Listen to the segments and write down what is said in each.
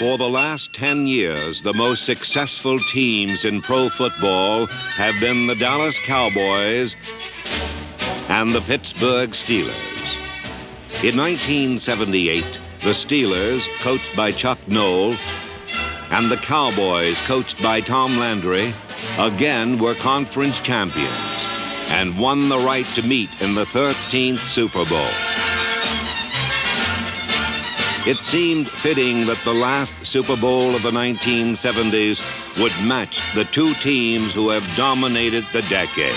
For the last 10 years, the most successful teams in pro football have been the Dallas Cowboys and the Pittsburgh Steelers. In 1978, the Steelers, coached by Chuck Noll, and the Cowboys, coached by Tom Landry, again were conference champions and won the right to meet in the 13th Super Bowl. It seemed fitting that the last Super Bowl of the 1970s would match the two teams who have dominated the decade.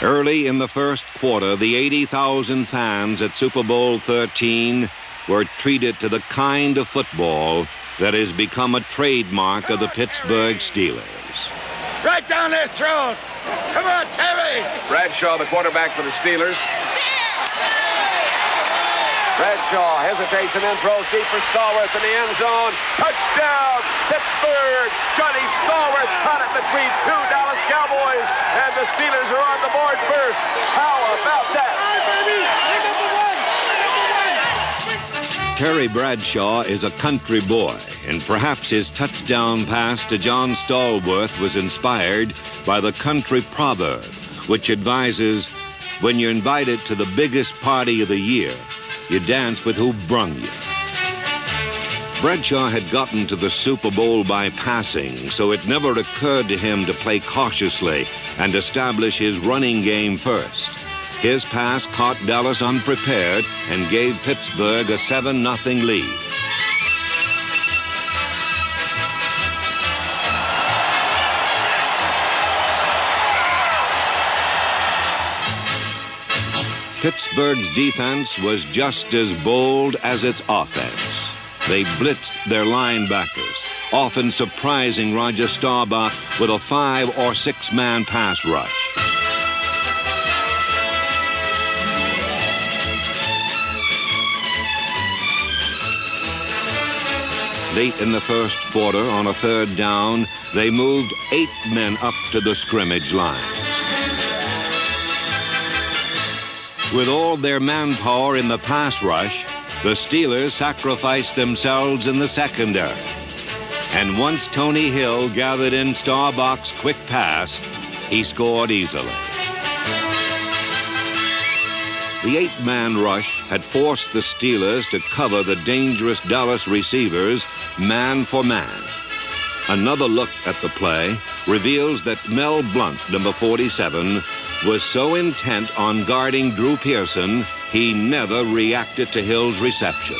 Early in the first quarter, the 80,000 fans at Super Bowl XIII were treated to the kind of football that has become a trademark of the Pittsburgh Steelers. Right down their throat! Come on, Terry! Bradshaw, the quarterback for the Steelers. Bradshaw hesitates and then throws deep for Stallworth in the end zone. Touchdown, Pittsburgh! Johnny Stallworth caught it between two Dallas Cowboys, and the Steelers are on the board first. How about that? Terry Bradshaw is a country boy, and perhaps his touchdown pass to John Stallworth was inspired by the country proverb, which advises, when you're invited to the biggest party of the year, you dance with who brung you. Bradshaw had gotten to the Super Bowl by passing, so it never occurred to him to play cautiously and establish his running game first. His pass caught Dallas unprepared and gave Pittsburgh a 7-0 lead. Pittsburgh's defense was just as bold as its offense. They blitzed their linebackers, often surprising Roger Staubach with a 5- or 6-man pass rush. Late in the first quarter, on a third down, they moved 8 men up to the scrimmage line. With all their manpower in the pass rush, the Steelers sacrificed themselves in the secondary. And once Tony Hill gathered in Staubach's quick pass, he scored easily. The 8-man rush had forced the Steelers to cover the dangerous Dallas receivers man for man. Another look at the play reveals that Mel Blount, number 47, was so intent on guarding Drew Pearson, he never reacted to Hill's reception.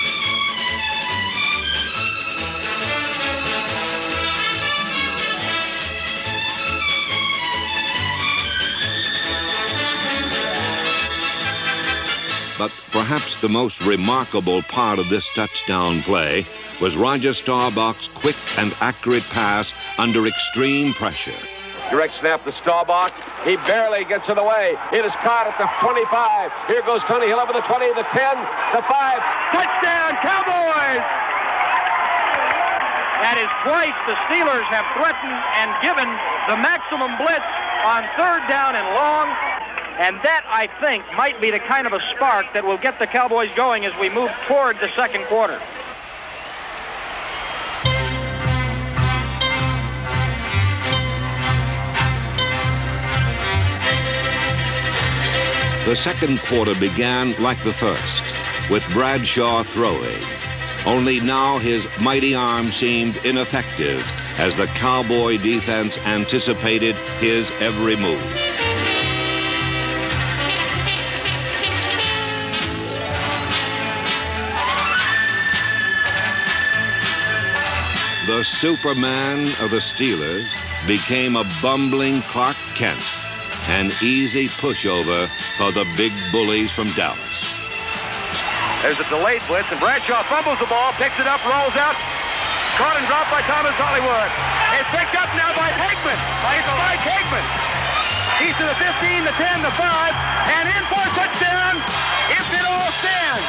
But perhaps the most remarkable part of this touchdown play was Roger Staubach's quick and accurate pass under extreme pressure. Direct snap to Staubach. He barely gets it away. It is caught at the 25. Here goes Tony Hill over the 20, the 10, the 5. Touchdown, Cowboys! That is twice the Steelers have threatened and given the maximum blitz on third down and long. And that, I think, might be the kind of a spark that will get the Cowboys going as we move toward the second quarter. The second quarter began like the first, with Bradshaw throwing. Only now his mighty arm seemed ineffective as the Cowboy defense anticipated his every move. The Superman of the Steelers became a bumbling Clark Kent, an easy pushover for the big bullies from Dallas. There's a delayed blitz, and Bradshaw fumbles the ball, picks it up, rolls out. Caught and dropped by Thomas Hollywood. It's picked up now by Hegman. Mike Hegman. He's to the 15, the 10, the 5, and in for a touchdown if it all stands.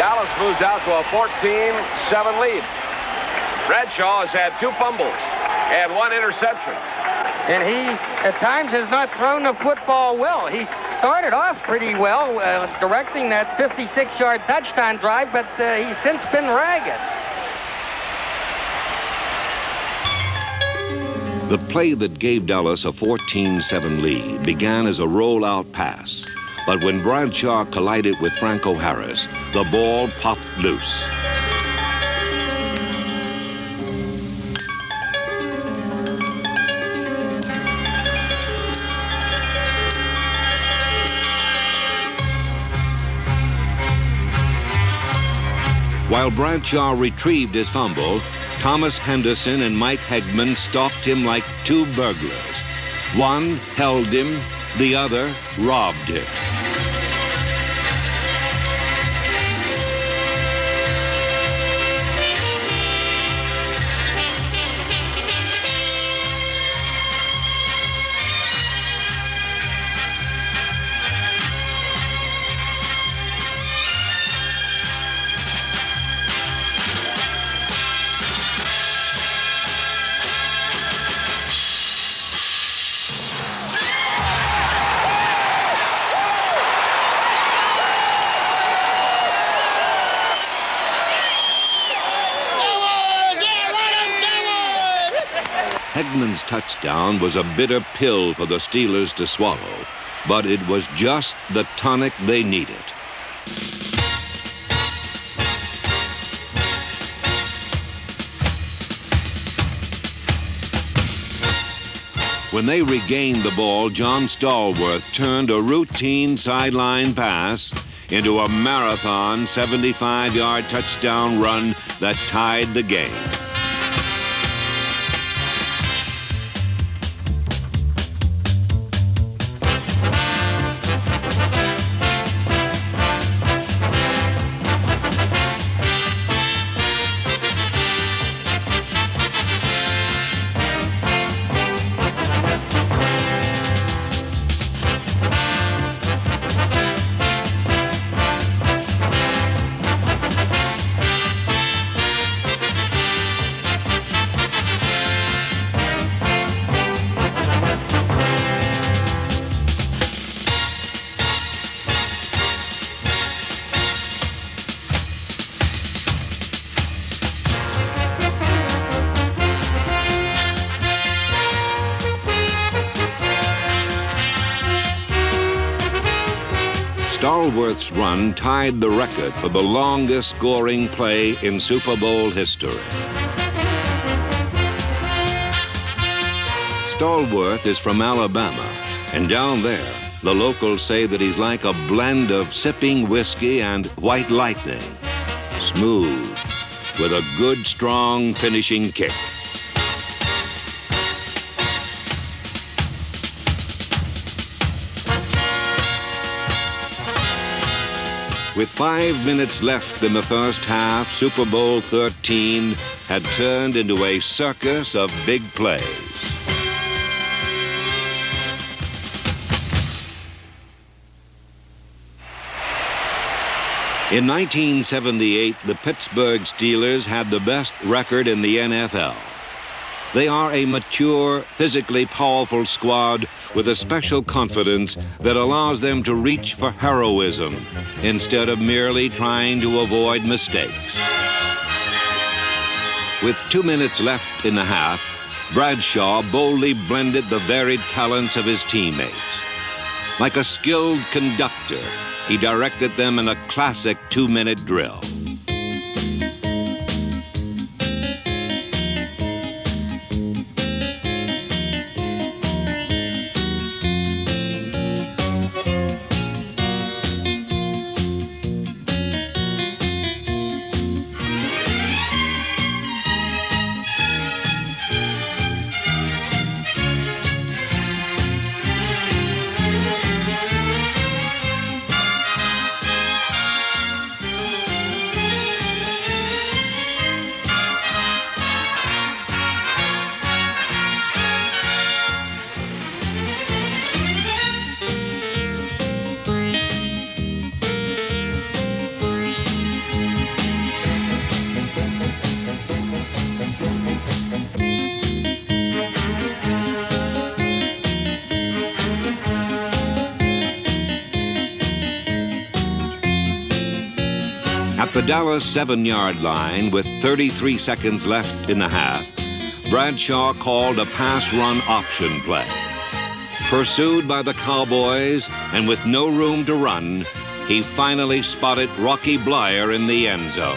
Dallas moves out to a 14-7 lead. Bradshaw has had 2 fumbles and 1 interception. And he, at times, has not thrown the football well. He started off pretty well, directing that 56-yard touchdown drive, but he's since been ragged. The play that gave Dallas a 14-7 lead began as a rollout pass. But when Bradshaw collided with Franco Harris, the ball popped loose. While Bradshaw retrieved his fumble, Thomas Henderson and Mike Hegman stalked him like 2 burglars. One held him, the other robbed him. Hegman's touchdown was a bitter pill for the Steelers to swallow, but it was just the tonic they needed. When they regained the ball, John Stallworth turned a routine sideline pass into a marathon 75-yard touchdown run that tied the game. Stallworth's run tied the record for the longest scoring play in Super Bowl history. Stallworth is from Alabama, and down there, the locals say that he's like a blend of sipping whiskey and white lightning. Smooth, with a good, strong finishing kick. With 5 minutes left in the first half, Super Bowl XIII had turned into a circus of big plays. In 1978, the Pittsburgh Steelers had the best record in the NFL. They are a mature, physically powerful squad with a special confidence that allows them to reach for heroism instead of merely trying to avoid mistakes. With 2 minutes left in the half, Bradshaw boldly blended the varied talents of his teammates. Like a skilled conductor, he directed them in a classic 2-minute drill. At the Dallas 7-yard line with 33 seconds left in the half, Bradshaw called a pass-run option play. Pursued by the Cowboys and with no room to run, he finally spotted Rocky Bleier in the end zone.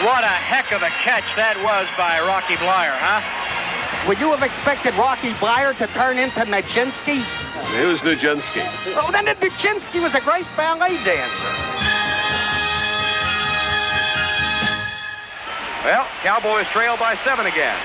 What a heck of a catch that was by Rocky Bleier, huh? Would you have expected Rocky Bleier to turn into Nijinsky? Who's Nijinsky? Oh, then Nijinsky was a great ballet dancer. Well, Cowboys trail by 7 again.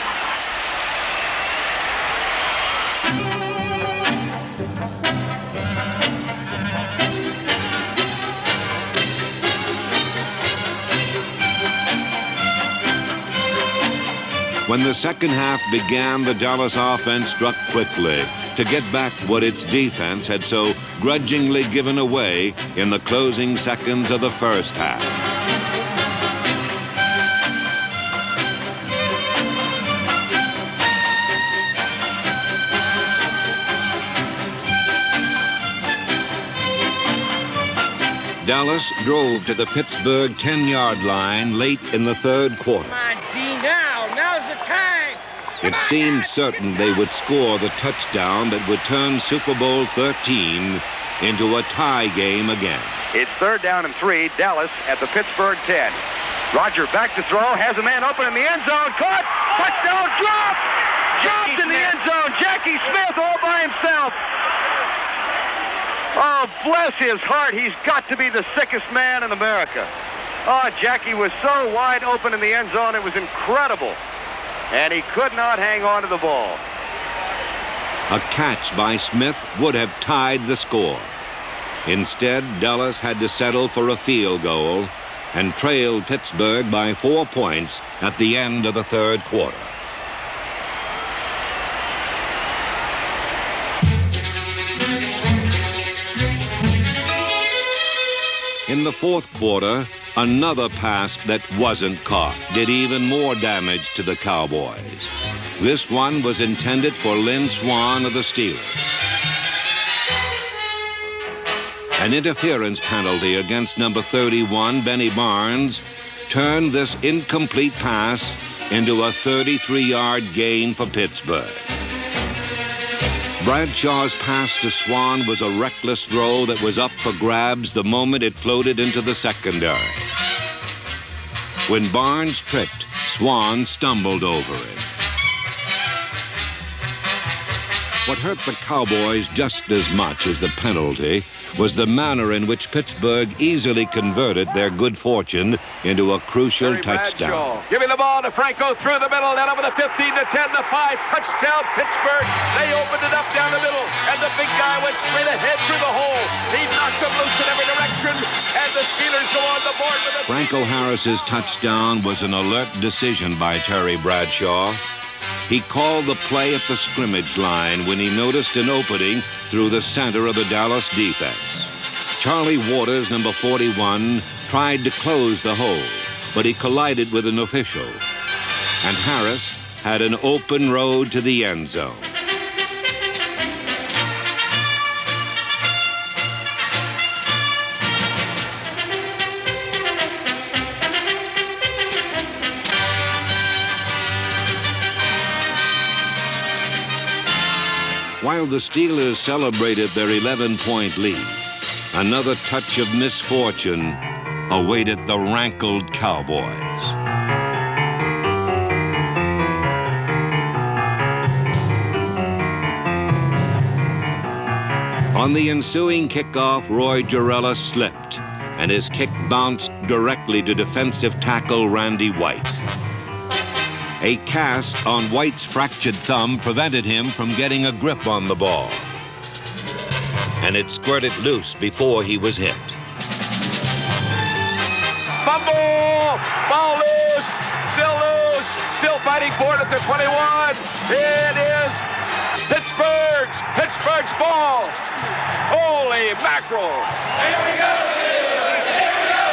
When the second half began, the Dallas offense struck quickly to get back what its defense had so grudgingly given away in the closing seconds of the first half. Dallas drove to the Pittsburgh 10-yard line late in the third quarter. Come on, D, now's the time. It seemed certain they would score the touchdown that would turn Super Bowl 13 into a tie game again. It's 3rd down and 3, Dallas at the Pittsburgh 10. Roger back to throw, has a man open in the end zone, caught, touchdown, dropped in the end zone. Jackie Smith all by himself. Oh, bless his heart, he's got to be the sickest man in America. Oh, Jackie was so wide open in the end zone, it was incredible. And he could not hang on to the ball. A catch by Smith would have tied the score. Instead, Dallas had to settle for a field goal and trailed Pittsburgh by 4 points at the end of the third quarter. In the fourth quarter, another pass that wasn't caught did even more damage to the Cowboys. This one was intended for Lynn Swann of the Steelers. An interference penalty against number 31, Benny Barnes, turned this incomplete pass into a 33-yard gain for Pittsburgh. Bradshaw's pass to Swann was a reckless throw that was up for grabs the moment it floated into the secondary. When Barnes tripped, Swann stumbled over it. What hurt the Cowboys just as much as the penalty was the manner in which Pittsburgh easily converted their good fortune into a crucial touchdown. Giving the ball to Franco through the middle, then over the 15, the 10, the 5, touchdown Pittsburgh. They opened it up down the middle, and the big guy went straight ahead through the hole. He knocked them loose in every direction, and the Steelers go on the board with a... Franco Harris's touchdown was an alert decision by Terry Bradshaw. He called the play at the scrimmage line when he noticed an opening through the center of the Dallas defense. Charlie Waters, number 41, tried to close the hole, but he collided with an official, and Harris had an open road to the end zone. While the Steelers celebrated their 11-point lead, another touch of misfortune awaited the rankled Cowboys. On the ensuing kickoff, Roy Jarrella slipped, and his kick bounced directly to defensive tackle Randy White. A cast on White's fractured thumb prevented him from getting a grip on the ball, and it squirted loose before he was hit. Fumble! Ball loose! Still fighting for it at the 21. It is Pittsburgh's ball. Holy mackerel! Here we go, Steelers! Here we go!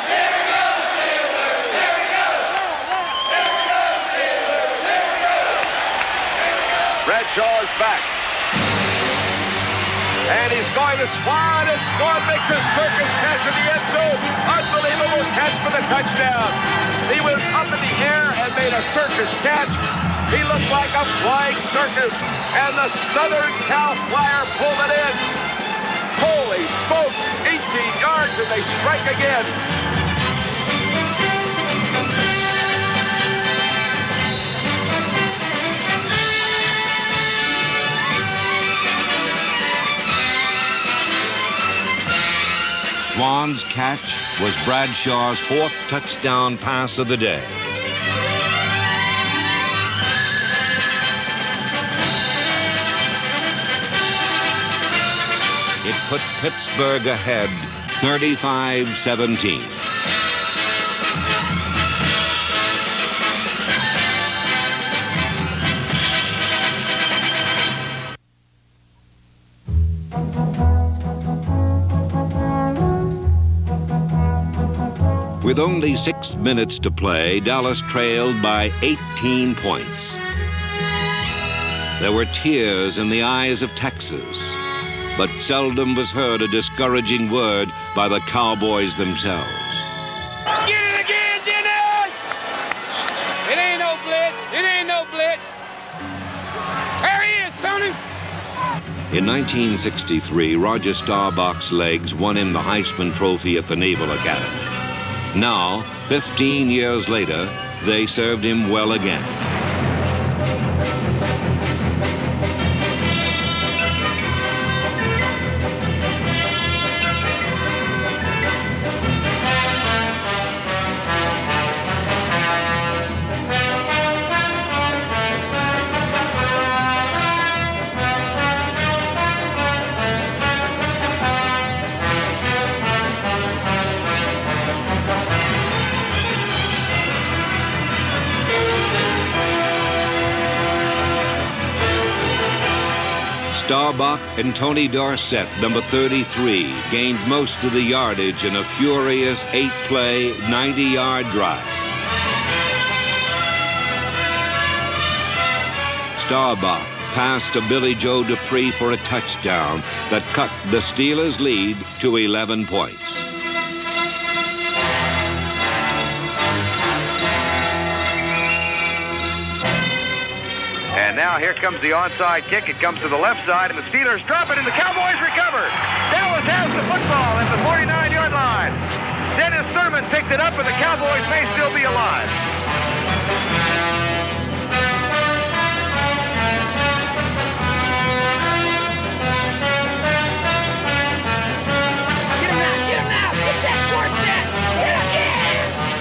Here we go, Steelers! Here we go! Here we go, Steelers! Here we go! Bradshaw is back. And he's going to swan and score, makes a circus catch in the end zone. Unbelievable catch for the touchdown. He was up in the air and made a circus catch. He looked like a flying circus, and the Southern Cal Flyer pulled it in. Holy smokes, 18 yards, and they strike again. Swan's catch was Bradshaw's 4th touchdown pass of the day. It put Pittsburgh ahead 35-17. With only 6 minutes to play, Dallas trailed by 18 points. There were tears in the eyes of Texas, but seldom was heard a discouraging word by the Cowboys themselves. Get it again, Dennis! It ain't no blitz. It ain't no blitz. There he is, Tony. In 1963, Roger Staubach's legs won him the Heisman Trophy at the Naval Academy. Now, 15 years later, they served him well again. Staubach and Tony Dorsett, number 33, gained most of the yardage in a furious 8-play, 90-yard drive. Staubach passed to Billy Joe Dupree for a touchdown that cut the Steelers' lead to 11 points. And now here comes the onside kick. It comes to the left side, and the Steelers drop it, and the Cowboys recover. Dallas has the football at the 49-yard line. Dennis Thurman picked it up, and the Cowboys may still be alive. Get him out! Get him out! Get that quartet! Get him in!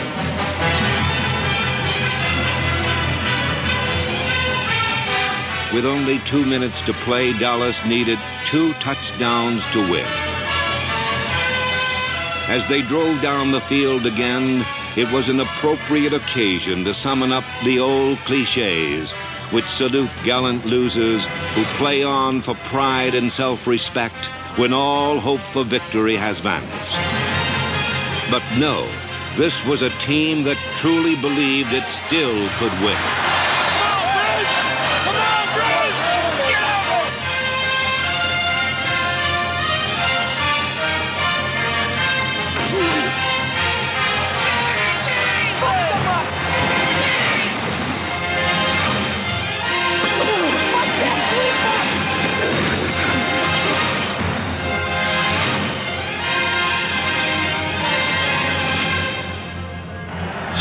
With only 2 minutes to play, Dallas needed 2 touchdowns to win. As they drove down the field again, it was an appropriate occasion to summon up the old cliches which salute gallant losers who play on for pride and self-respect when all hope for victory has vanished. But no, this was a team that truly believed it still could win.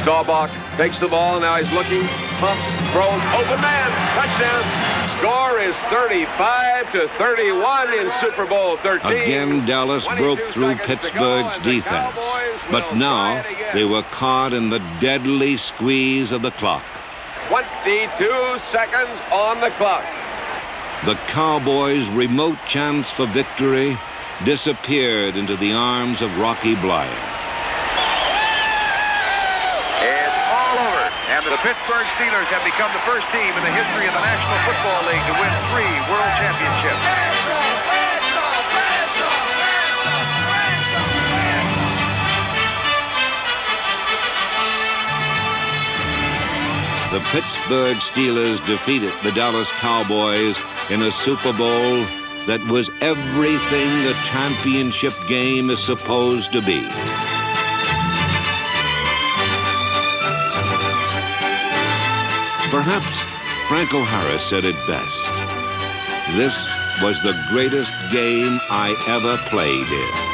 Staubach takes the ball. Now he's looking, pumps, throws, open man, touchdown. Score is 35-31 in Super Bowl 13. Again, Dallas broke through Pittsburgh's defense. But now they were caught in the deadly squeeze of the clock. 22 seconds on the clock. The Cowboys' remote chance for victory disappeared into the arms of Rocky Bleier. It's all over, and the Pittsburgh Steelers have become the first team in the history of the National Football League to win 3 World Championships. The Pittsburgh Steelers defeated the Dallas Cowboys in a Super Bowl that was everything the championship game is supposed to be. Perhaps Frank O'Hara said it best. This was the greatest game I ever played in.